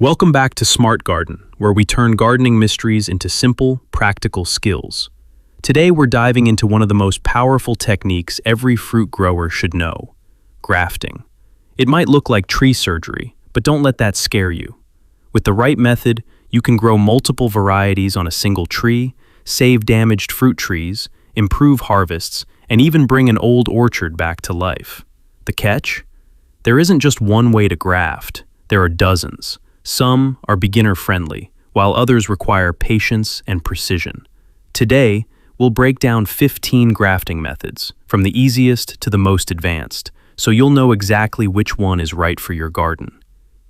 Welcome back to Smart Garden, where we turn gardening mysteries into simple, practical skills. Today we're diving into one of the most powerful techniques every fruit grower should know: grafting. It might look like tree surgery, but don't let that scare you. With the right method, you can grow multiple varieties on a single tree, save damaged fruit trees, improve harvests, and even bring an old orchard back to life. The catch? There isn't just one way to graft, there are dozens. Some are beginner-friendly, while others require patience and precision. Today, we'll break down 15 grafting methods, from the easiest to the most advanced, so you'll know exactly which one is right for your garden.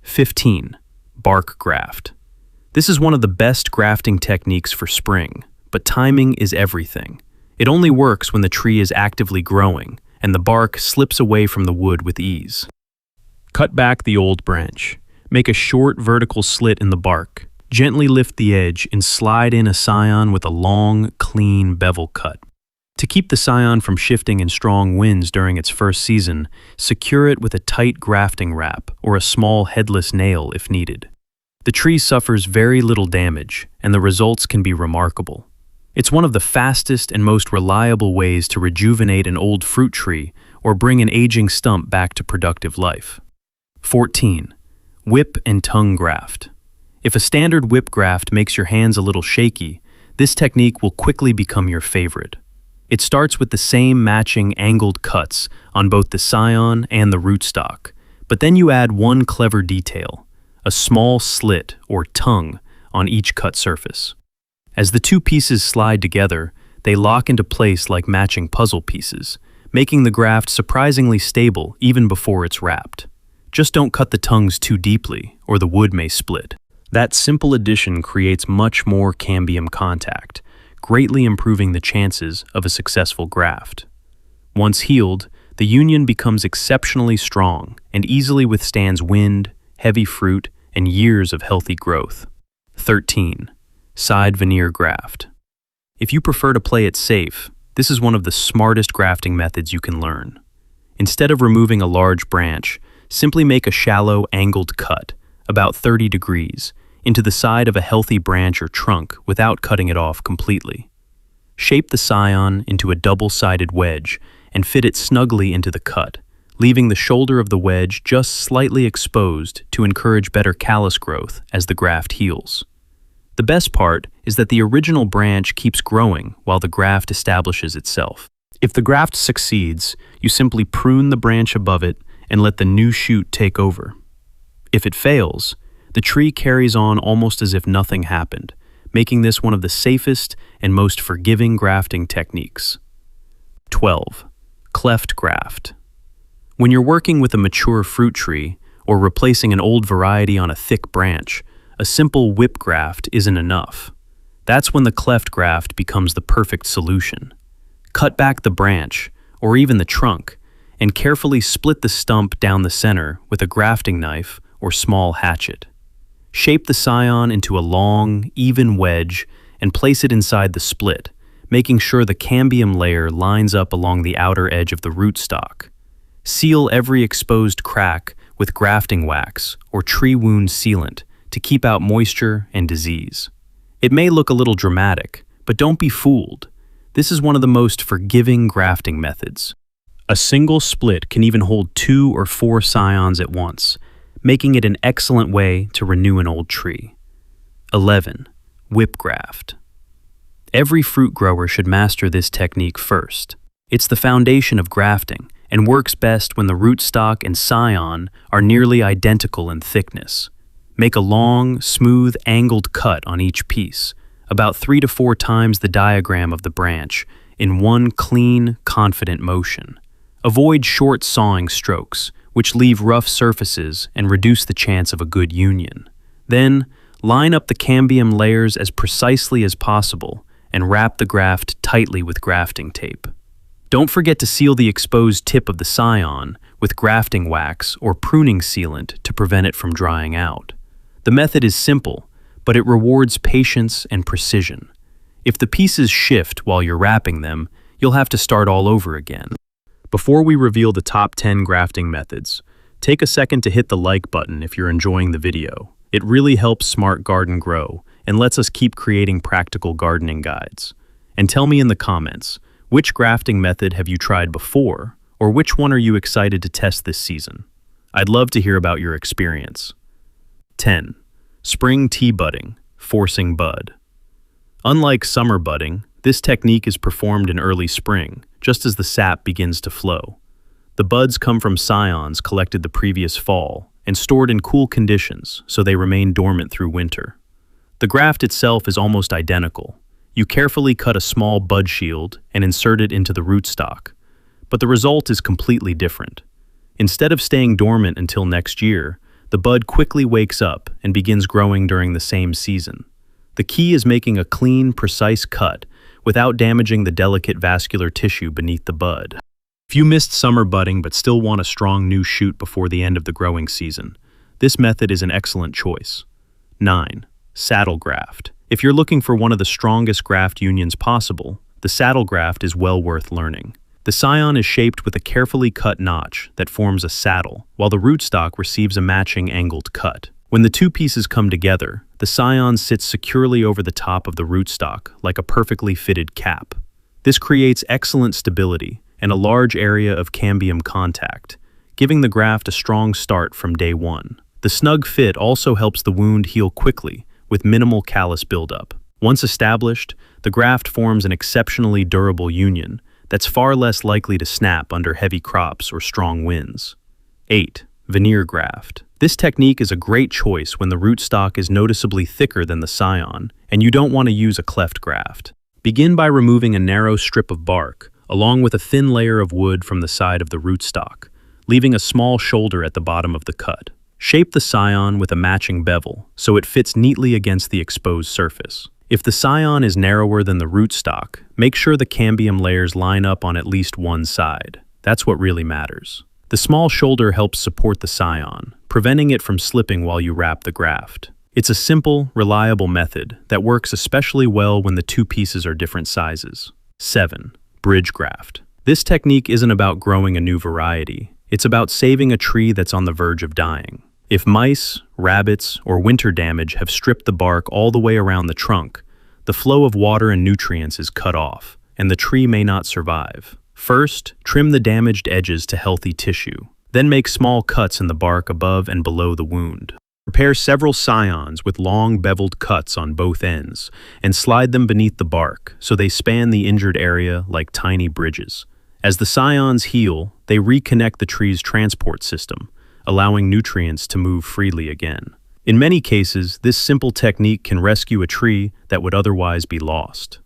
15. Bark graft. This is one of the best grafting techniques for spring, but timing is everything. It only works when the tree is actively growing, and the bark slips away from the wood with ease. Cut back the old branch. Make a short vertical slit in the bark. Gently lift the edge and slide in a scion with a long, clean bevel cut. To keep the scion from shifting in strong winds during its first season, secure it with a tight grafting wrap or a small headless nail if needed. The tree suffers very little damage, and the results can be remarkable. It's one of the fastest and most reliable ways to rejuvenate an old fruit tree or bring an aging stump back to productive life. 14. Whip and tongue graft. If a standard whip graft makes your hands a little shaky, this technique will quickly become your favorite. It starts with the same matching angled cuts on both the scion and the rootstock, but then you add one clever detail: a small slit or tongue on each cut surface. As the two pieces slide together, they lock into place like matching puzzle pieces, making the graft surprisingly stable even before it's wrapped. Just don't cut the tongues too deeply, or the wood may split. That simple addition creates much more cambium contact, greatly improving the chances of a successful graft. Once healed, the union becomes exceptionally strong and easily withstands wind, heavy fruit, and years of healthy growth. 13. Side veneer graft. If you prefer to play it safe, this is one of the smartest grafting methods you can learn. Instead of removing a large branch, simply make a shallow, angled cut, about 30 degrees, into the side of a healthy branch or trunk without cutting it off completely. Shape the scion into a double-sided wedge and fit it snugly into the cut, leaving the shoulder of the wedge just slightly exposed to encourage better callus growth as the graft heals. The best part is that the original branch keeps growing while the graft establishes itself. If the graft succeeds, you simply prune the branch above it and let the new shoot take over. If it fails, the tree carries on almost as if nothing happened, making this one of the safest and most forgiving grafting techniques. 12. Cleft graft. When you're working with a mature fruit tree or replacing an old variety on a thick branch, a simple whip graft isn't enough. That's when the cleft graft becomes the perfect solution. Cut back the branch, or even the trunk, and carefully split the stump down the center with a grafting knife or small hatchet. Shape the scion into a long, even wedge and place it inside the split, making sure the cambium layer lines up along the outer edge of the rootstock. Seal every exposed crack with grafting wax or tree wound sealant to keep out moisture and disease. It may look a little dramatic, but don't be fooled. This is one of the most forgiving grafting methods. A single split can even hold 2 or 4 scions at once, making it an excellent way to renew an old tree. 11. Whip graft. Every fruit grower should master this technique first. It's the foundation of grafting and works best when the rootstock and scion are nearly identical in thickness. Make a long, smooth, angled cut on each piece, about 3 to 4 times the diagram of the branch, in one clean, confident motion. Avoid short sawing strokes, which leave rough surfaces and reduce the chance of a good union. Then, line up the cambium layers as precisely as possible and wrap the graft tightly with grafting tape. Don't forget to seal the exposed tip of the scion with grafting wax or pruning sealant to prevent it from drying out. The method is simple, but it rewards patience and precision. If the pieces shift while you're wrapping them, you'll have to start all over again. Before we reveal the top 10 grafting methods, take a second to hit the like button if you're enjoying the video, It really helps Smart Garden grow and lets us keep creating practical gardening guides. And tell me in the comments, which grafting method have you tried before, or which one are you excited to test this season? I'd love to hear about your experience. 10. Spring tea budding, forcing bud. Unlike summer budding, this technique is performed in early spring, just as the sap begins to flow. The buds come from scions collected the previous fall and stored in cool conditions so they remain dormant through winter. The graft itself is almost identical. You carefully cut a small bud shield and insert it into the rootstock, but the result is completely different. Instead of staying dormant until next year, the bud quickly wakes up and begins growing during the same season. The key is making a clean, precise cut without damaging the delicate vascular tissue beneath the bud. If you missed summer budding but still want a strong new shoot before the end of the growing season, this method is an excellent choice. 9. Saddle graft. If you're looking for one of the strongest graft unions possible, the saddle graft is well worth learning. The scion is shaped with a carefully cut notch that forms a saddle, while the rootstock receives a matching angled cut. When the two pieces come together, the scion sits securely over the top of the rootstock like a perfectly fitted cap. This creates excellent stability and a large area of cambium contact, giving the graft a strong start from day one. The snug fit also helps the wound heal quickly with minimal callus buildup. Once established, the graft forms an exceptionally durable union that's far less likely to snap under heavy crops or strong winds. 8. Veneer graft. This technique is a great choice when the rootstock is noticeably thicker than the scion and you don't want to use a cleft graft. Begin by removing a narrow strip of bark, along with a thin layer of wood from the side of the rootstock, leaving a small shoulder at the bottom of the cut. Shape the scion with a matching bevel so it fits neatly against the exposed surface. If the scion is narrower than the rootstock, make sure the cambium layers line up on at least one side. That's what really matters. The small shoulder helps support the scion, preventing it from slipping while you wrap the graft. It's a simple, reliable method that works especially well when the two pieces are different sizes. 7. Bridge graft. This technique isn't about growing a new variety. It's about saving a tree that's on the verge of dying. If mice, rabbits, or winter damage have stripped the bark all the way around the trunk, the flow of water and nutrients is cut off, and the tree may not survive. First, trim the damaged edges to healthy tissue. Then make small cuts in the bark above and below the wound. Prepare several scions with long beveled cuts on both ends and slide them beneath the bark so they span the injured area like tiny bridges. As the scions heal, they reconnect the tree's transport system, allowing nutrients to move freely again. In many cases, this simple technique can rescue a tree that would otherwise be lost.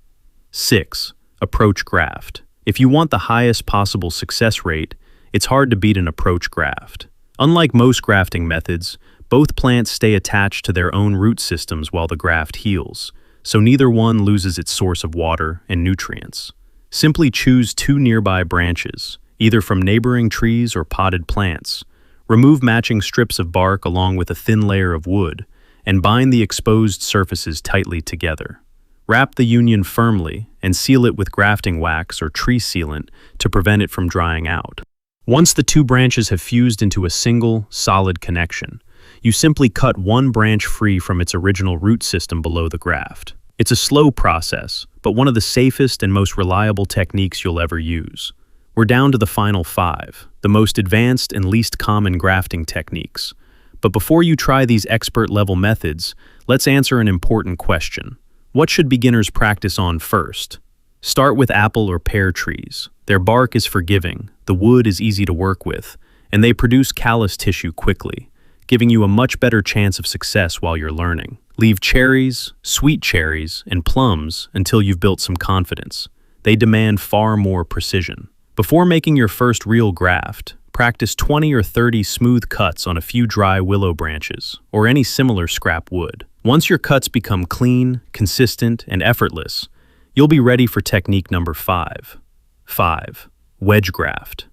6. Approach graft. If you want the highest possible success rate, it's hard to beat an approach graft. Unlike most grafting methods, both plants stay attached to their own root systems while the graft heals, so neither one loses its source of water and nutrients. Simply choose two nearby branches, either from neighboring trees or potted plants. Remove matching strips of bark along with a thin layer of wood, and bind the exposed surfaces tightly together. Wrap the union firmly and seal it with grafting wax or tree sealant to prevent it from drying out. Once the two branches have fused into a single, solid connection, you simply cut one branch free from its original root system below the graft. It's a slow process, but one of the safest and most reliable techniques you'll ever use. We're down to the final 5, the most advanced and least common grafting techniques. But before you try these expert-level methods, let's answer an important question. What should beginners practice on first? Start with apple or pear trees. Their bark is forgiving, the wood is easy to work with, and they produce callus tissue quickly, giving you a much better chance of success while you're learning. Leave cherries, sweet cherries, and plums until you've built some confidence. They demand far more precision. Before making your first real graft, practice 20 or 30 smooth cuts on a few dry willow branches or any similar scrap wood. Once your cuts become clean, consistent, and effortless, you'll be ready for technique number 5. 5. Wedge graft.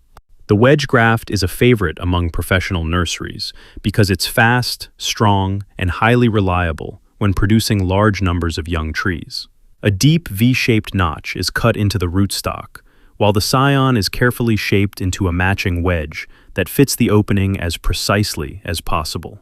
The wedge graft is a favorite among professional nurseries because it's fast, strong, and highly reliable when producing large numbers of young trees. A deep V-shaped notch is cut into the rootstock, while the scion is carefully shaped into a matching wedge that fits the opening as precisely as possible.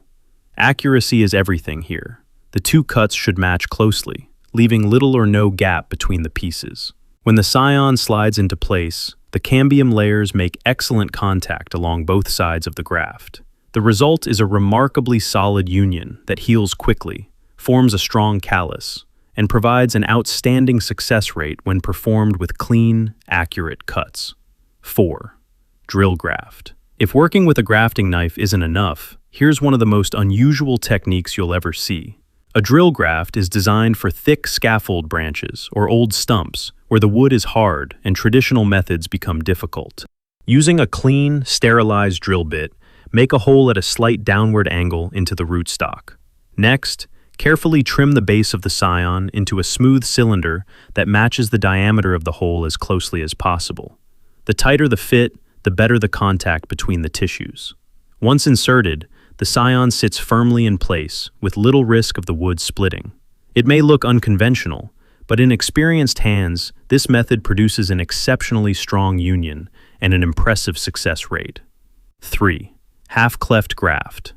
Accuracy is everything here. The two cuts should match closely, leaving little or no gap between the pieces. When the scion slides into place, the cambium layers make excellent contact along both sides of the graft. The result is a remarkably solid union that heals quickly, forms a strong callus, and provides an outstanding success rate when performed with clean, accurate cuts. 4. Drill graft. If working with a grafting knife isn't enough, here's one of the most unusual techniques you'll ever see. A drill graft is designed for thick scaffold branches or old stumps where the wood is hard and traditional methods become difficult. Using a clean, sterilized drill bit, make a hole at a slight downward angle into the rootstock. Next, carefully trim the base of the scion into a smooth cylinder that matches the diameter of the hole as closely as possible. The tighter the fit, the better the contact between the tissues. Once inserted, the scion sits firmly in place with little risk of the wood splitting. It may look unconventional, but in experienced hands, this method produces an exceptionally strong union and an impressive success rate. 3. Half-cleft graft.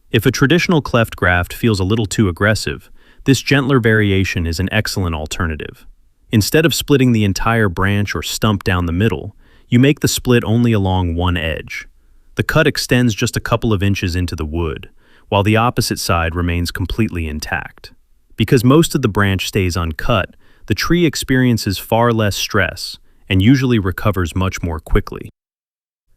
If a traditional cleft graft feels a little too aggressive, this gentler variation is an excellent alternative. Instead of splitting the entire branch or stump down the middle, you make the split only along one edge. The cut extends just a couple of inches into the wood, while the opposite side remains completely intact. Because most of the branch stays uncut, the tree experiences far less stress and usually recovers much more quickly.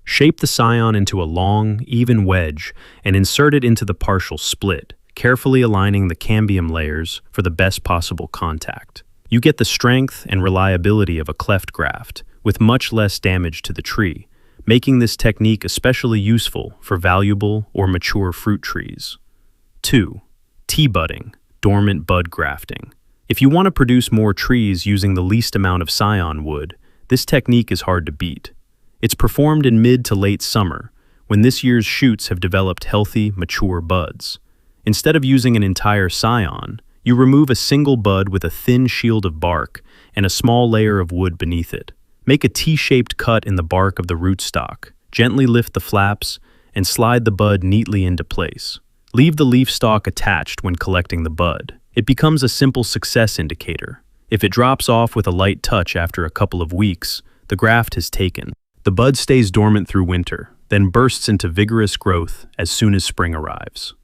Shape the scion into a long, even wedge and insert it into the partial split, carefully aligning the cambium layers for the best possible contact. You get the strength and reliability of a cleft graft, with much less damage to the tree, making this technique especially useful for valuable or mature fruit trees. 2. T-budding, dormant bud grafting. If you want to produce more trees using the least amount of scion wood, this technique is hard to beat. It's performed in mid to late summer, when this year's shoots have developed healthy, mature buds. Instead of using an entire scion, you remove a single bud with a thin shield of bark and a small layer of wood beneath it. Make a T-shaped cut in the bark of the rootstock, gently lift the flaps, and slide the bud neatly into place. Leave the leaf stalk attached when collecting the bud. It becomes a simple success indicator. If it drops off with a light touch after a couple of weeks, the graft has taken. The bud stays dormant through winter, then bursts into vigorous growth as soon as spring arrives.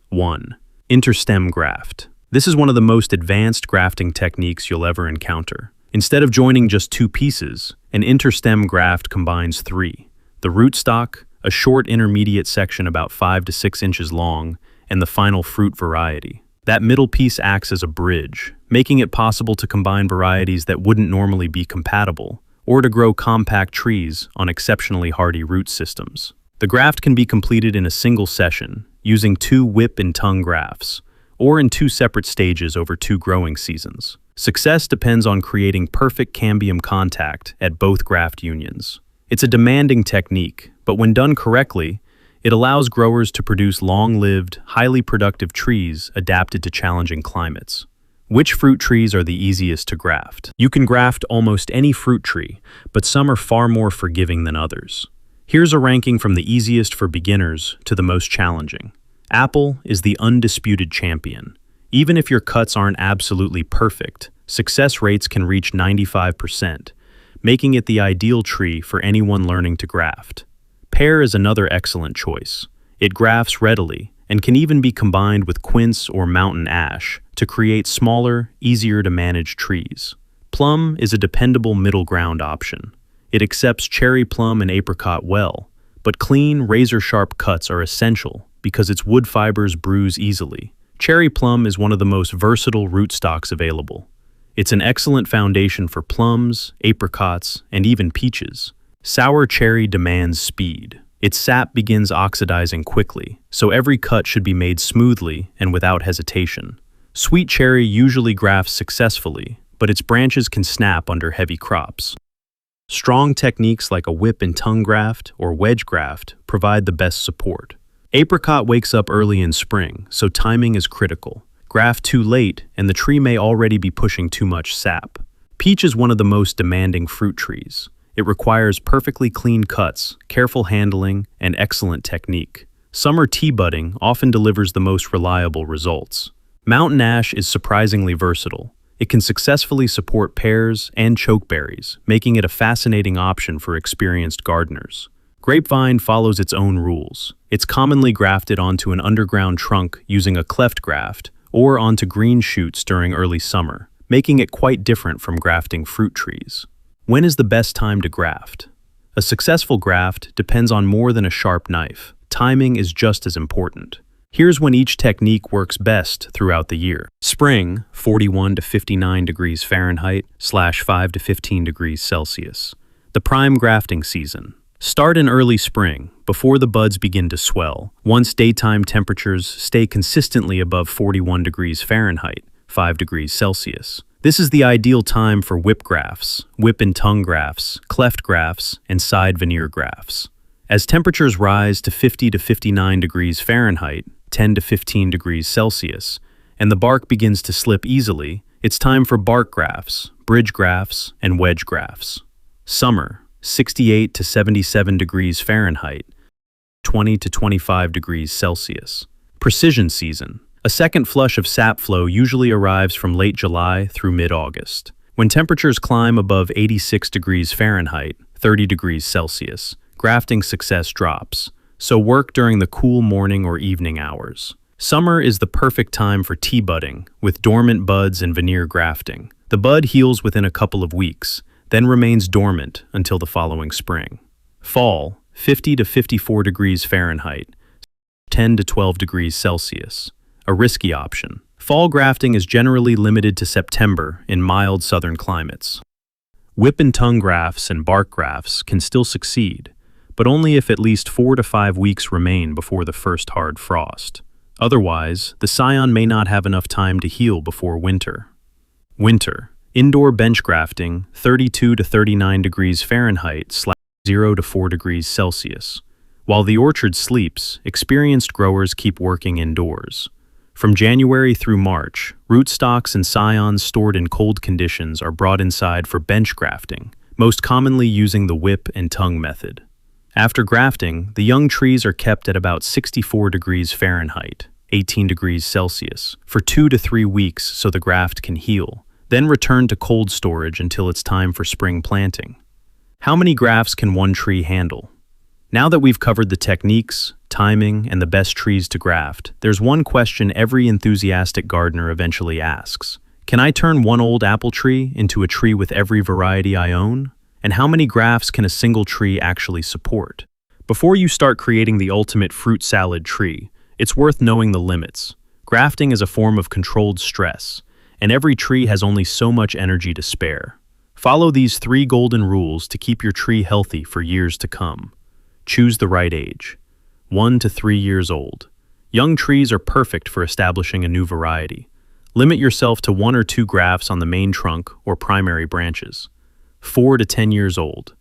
1. Interstem graft. This is one of the most advanced grafting techniques you'll ever encounter. Instead of joining just two pieces, an interstem graft combines three: the rootstock, a short intermediate section about 5 to 6 inches long, and the final fruit variety. That middle piece acts as a bridge, making it possible to combine varieties that wouldn't normally be compatible, or to grow compact trees on exceptionally hardy root systems. The graft can be completed in a single session, using 2 whip and tongue grafts, or in 2 separate stages over 2 growing seasons. Success depends on creating perfect cambium contact at both graft unions. It's a demanding technique, but when done correctly, it allows growers to produce long-lived, highly productive trees adapted to challenging climates. Which fruit trees are the easiest to graft? You can graft almost any fruit tree, but some are far more forgiving than others. Here's a ranking from the easiest for beginners to the most challenging. Apple is the undisputed champion. Even if your cuts aren't absolutely perfect, success rates can reach 95%, making it the ideal tree for anyone learning to graft. Pear is another excellent choice. It grafts readily and can even be combined with quince or mountain ash to create smaller, easier to manage trees. Plum is a dependable middle ground option. It accepts cherry plum and apricot well, but clean, razor-sharp cuts are essential because its wood fibers bruise easily. Cherry plum is one of the most versatile rootstocks available. It's an excellent foundation for plums, apricots, and even peaches. Sour cherry demands speed. Its sap begins oxidizing quickly, so every cut should be made smoothly and without hesitation. Sweet cherry usually grafts successfully, but its branches can snap under heavy crops. Strong techniques like a whip and tongue graft or wedge graft provide the best support. Apricot wakes up early in spring, so timing is critical. Graft too late, and the tree may already be pushing too much sap. Peach is one of the most demanding fruit trees. It requires perfectly clean cuts, careful handling, and excellent technique. Summer tea budding often delivers the most reliable results. Mountain ash is surprisingly versatile. It can successfully support pears and chokeberries, making it a fascinating option for experienced gardeners. Grapevine follows its own rules. It's commonly grafted onto an underground trunk using a cleft graft or onto green shoots during early summer, making it quite different from grafting fruit trees. When is the best time to graft? A successful graft depends on more than a sharp knife. Timing is just as important. Here's when each technique works best throughout the year. Spring, 41 to 59 degrees Fahrenheit / 5 to 15 degrees Celsius. The prime grafting season. Start in early spring, before the buds begin to swell, once daytime temperatures stay consistently above 41 degrees Fahrenheit, 5 degrees Celsius. This is the ideal time for whip grafts, whip and tongue grafts, cleft grafts, and side veneer grafts. As temperatures rise to 50 to 59 degrees Fahrenheit, 10 to 15 degrees Celsius, and the bark begins to slip easily, it's time for bark grafts, bridge grafts, and wedge grafts. Summer, 68 to 77 degrees Fahrenheit, 20 to 25 degrees Celsius. Precision season. A second flush of sap flow usually arrives from late July through mid-August. When temperatures climb above 86 degrees Fahrenheit, 30 degrees Celsius, grafting success drops, so work during the cool morning or evening hours. Summer is the perfect time for tea budding, with dormant buds and veneer grafting. The bud heals within a couple of weeks, then remains dormant until the following spring. Fall, 50 to 54 degrees Fahrenheit, 10 to 12 degrees Celsius. A risky option. Fall grafting is generally limited to September in mild southern climates. Whip and tongue grafts and bark grafts can still succeed, but only if at least 4 to 5 weeks remain before the first hard frost. Otherwise, the scion may not have enough time to heal before winter. Winter. Indoor bench grafting, 32 to 39 degrees Fahrenheit / 0 to 4 degrees Celsius. While the orchard sleeps, experienced growers keep working indoors. From January through March, rootstocks and scions stored in cold conditions are brought inside for bench grafting, most commonly using the whip and tongue method. After grafting, the young trees are kept at about 64 degrees Fahrenheit, 18 degrees Celsius, for 2 to 3 weeks so the graft can heal, then return to cold storage until it's time for spring planting. How many grafts can one tree handle? Now that we've covered the techniques, timing, and the best trees to graft, there's one question every enthusiastic gardener eventually asks. Can I turn one old apple tree into a tree with every variety I own? And how many grafts can a single tree actually support? Before you start creating the ultimate fruit salad tree, it's worth knowing the limits. Grafting is a form of controlled stress, and every tree has only so much energy to spare. Follow these 3 golden rules to keep your tree healthy for years to come. Choose the right age. 1 to 3 years old. Young trees are perfect for establishing a new variety. Limit yourself to 1 or 2 grafts on the main trunk or primary branches. 4 to 10 years old.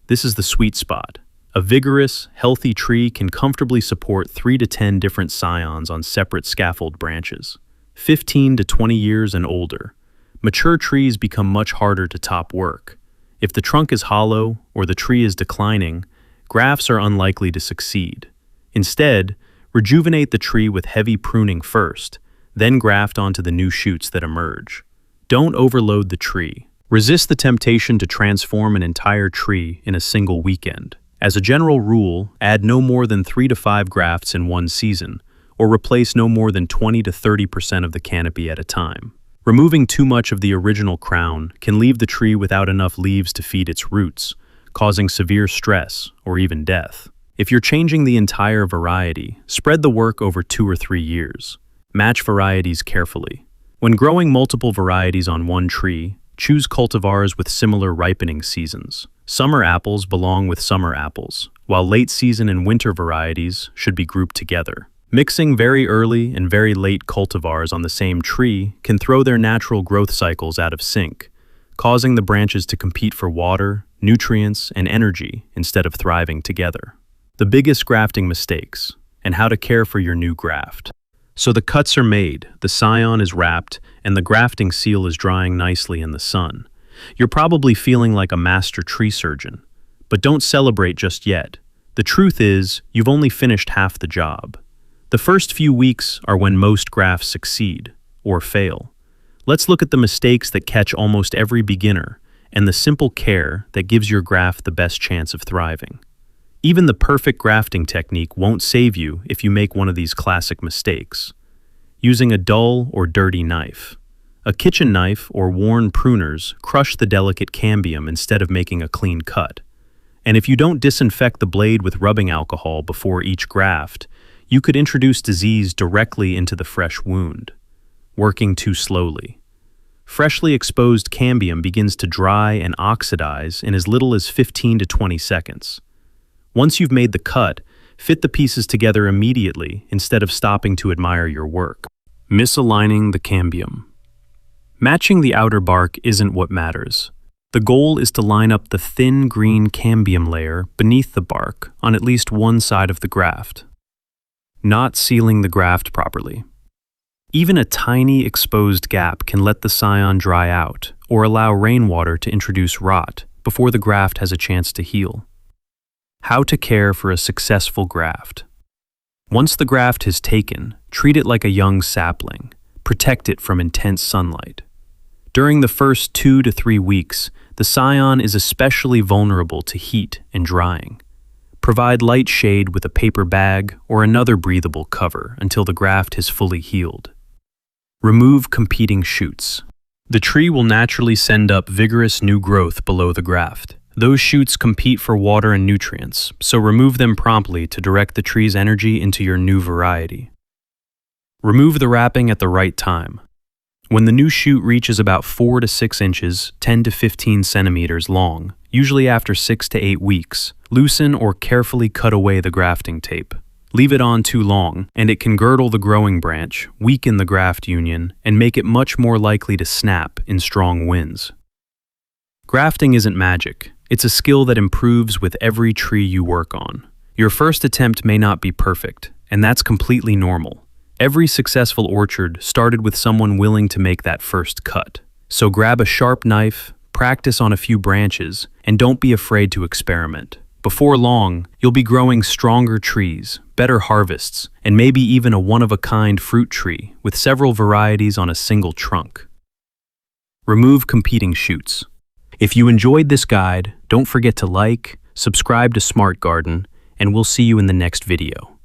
This is the sweet spot. A vigorous, healthy tree can comfortably support 3 to 10 different scions on separate scaffold branches. 15 to 20 years and older. Mature trees become much harder to top work. If the trunk is hollow or the tree is declining, grafts are unlikely to succeed. Instead, rejuvenate the tree with heavy pruning first, then graft onto the new shoots that emerge. Don't overload the tree. Resist the temptation to transform an entire tree in a single weekend. As a general rule, add no more than 3 to 5 grafts in one season, or replace no more than 20 to 30% of the canopy at a time. Removing too much of the original crown can leave the tree without enough leaves to feed its roots, causing severe stress or even death. If you're changing the entire variety, spread the work over 2 or 3 years. Match varieties carefully. When growing multiple varieties on one tree, choose cultivars with similar ripening seasons. Summer apples belong with summer apples, while late season and winter varieties should be grouped together. Mixing very early and very late cultivars on the same tree can throw their natural growth cycles out of sync, causing the branches to compete for water, nutrients, and energy instead of thriving together. The biggest grafting mistakes, and how to care for your new graft. So the cuts are made, the scion is wrapped, and the grafting seal is drying nicely in the sun. You're probably feeling like a master tree surgeon. But don't celebrate just yet. The truth is, you've only finished half the job. The first few weeks are when most grafts succeed, or fail. Let's look at the mistakes that catch almost every beginner, and the simple care that gives your graft the best chance of thriving. Even the perfect grafting technique won't save you if you make one of these classic mistakes. Using a dull or dirty knife. A kitchen knife or worn pruners crush the delicate cambium instead of making a clean cut. And if you don't disinfect the blade with rubbing alcohol before each graft, you could introduce disease directly into the fresh wound. Working too slowly. Freshly exposed cambium begins to dry and oxidize in as little as 15 to 20 seconds. Once you've made the cut, fit the pieces together immediately instead of stopping to admire your work. Misaligning the cambium. Matching the outer bark isn't what matters. The goal is to line up the thin green cambium layer beneath the bark on at least one side of the graft. Not sealing the graft properly. Even a tiny exposed gap can let the scion dry out or allow rainwater to introduce rot before the graft has a chance to heal. How to care for a successful graft. Once the graft is taken, treat it like a young sapling. Protect it from intense sunlight. During the first 2 to 3 weeks, the scion is especially vulnerable to heat and drying. Provide light shade with a paper bag or another breathable cover until the graft has fully healed. Remove competing shoots. The tree will naturally send up vigorous new growth below the graft. Those shoots compete for water and nutrients, so remove them promptly to direct the tree's energy into your new variety. Remove the wrapping at the right time. When the new shoot reaches about 4 to 6 inches, 10 to 15 centimeters long, usually after 6 to 8 weeks, loosen or carefully cut away the grafting tape. Leave it on too long, and it can girdle the growing branch, weaken the graft union, and make it much more likely to snap in strong winds. Grafting isn't magic. It's a skill that improves with every tree you work on. Your first attempt may not be perfect, and that's completely normal. Every successful orchard started with someone willing to make that first cut. So grab a sharp knife, practice on a few branches, and don't be afraid to experiment. Before long, you'll be growing stronger trees, better harvests, and maybe even a one-of-a-kind fruit tree with several varieties on a single trunk. Remove competing shoots. If you enjoyed this guide, don't forget to like, subscribe to Smart Garden, and we'll see you in the next video.